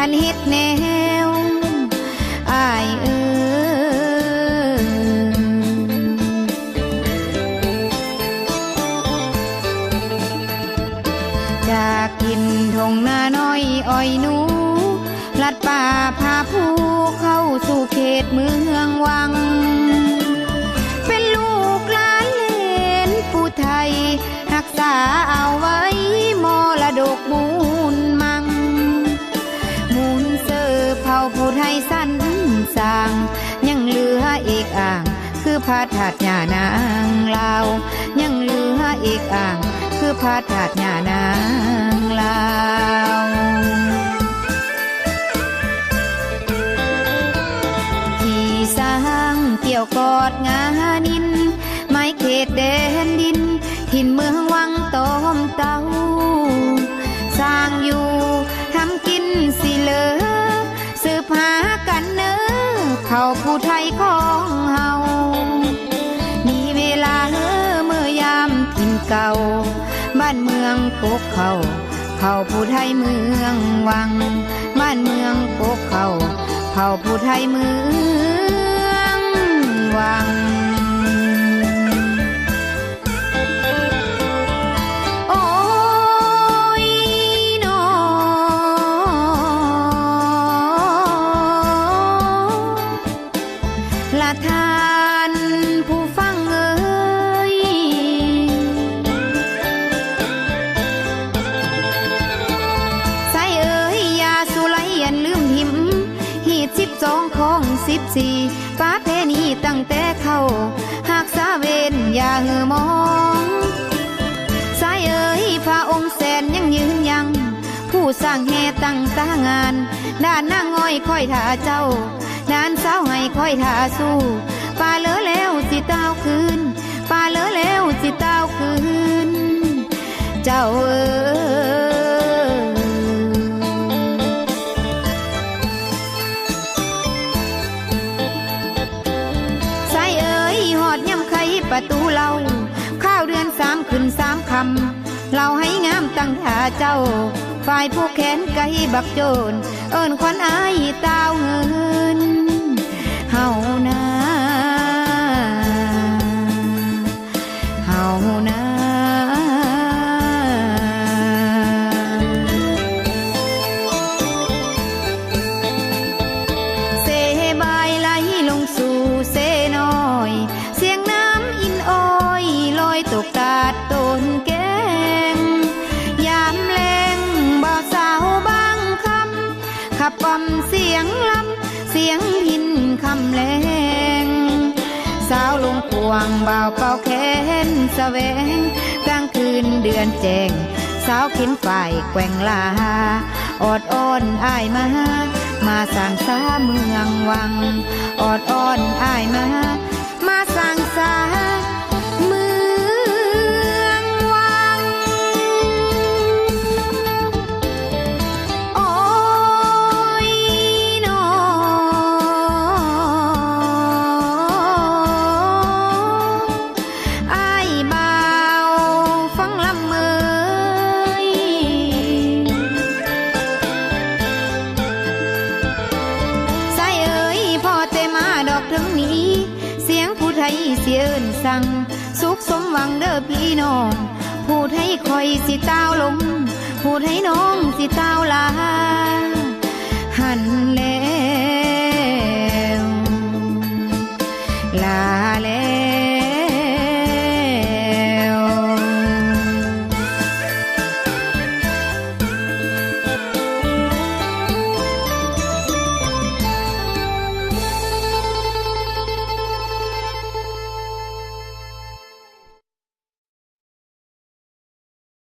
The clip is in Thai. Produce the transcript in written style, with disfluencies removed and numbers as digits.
นเฮ็ดแนวอายจากกินทงนาน้อยอ้อยหนูลัดป่าพาผู้เข้าสู่เขตเมืองวังเป็นลูกหลานเหลนผู้ไทยรักษาเอาไว้มรดกมูลมังมูลเสือเผ่าผู้ไทยสั้นสร้างยังเหลือเอกอ่างคือพระธาตุญานางลาวยังเหลือเอกอ่างคือพระธาตุญานางลาวที่สร้างเกี่ยวกอดงานินไม้เขตแดนดินถิ่นเมืองวังต้มเต้าสร้างอยู่ทำกินสิเหลือสืบหากันเน้อเขาผู้ไทยของเฮามีเวลาเมื่อยามถิ่นเก่าบ้านเมืองกกเขาผู้ไทยเมืองวังบ้านเมืองกกเขาผู้ไทยเมืองวังโอ้ยนอละทานผู้ฟังเอ้ยใส่เอ้ยยาสุไลยันลืมหิมหีด12ของ14ป้าเพนีตั้งแต่เข้าหากสาเวนอย่าหือมองสายเอ๋ยพระองค์แสนยังยืนยังผู้สร้างแห่ตั้งตางานด้านนางอ้อยคอยท่าเจ้าด้านสาวให้คอยท่าสู้ป่าเลอแล้วสิเต้าคืนป่าเลอแล้วสิเต้าคืนเจ้าเอ๋ยประตูเราข้าวเดือน3ขึ้น3คำเราให้งามตั้งท่าเจ้าฝ่ายผู้แขนไก่บักโจรเอิ้นควันอายเต้าเงินเฮานาเฮานาเสบายไหลลงสู่เสน้อยเสียงน้ำอินอ้อยลอยตกตาดต้นแกงยามแลงบ่าวสาวบางคำขับป้อมเสียงลำเสียงพินคำแลงสาวลงพวงบ่าวเป่าแขนแสวงกลางคืนเดือนแจ้งสาวขินฝ่ายแกว่งลาออดอ้อนอ้ายมาสร้างสาเมืองวังออดอ้อนอ้ายมาสร้างสาเมืองวังโอ้ยนออ้ายบ่าวฟังลำเอ่ยใส่เอ่ยพ่อเตมาดอกถึงนี้เสียงผู้ไทยเสียเอิ้นสั่งสุขสมหวังเด้อพี่น้องผู้ไทยคอยสิเต้าลมผู้ไทยน้องสิเต้าลาหันแล้ว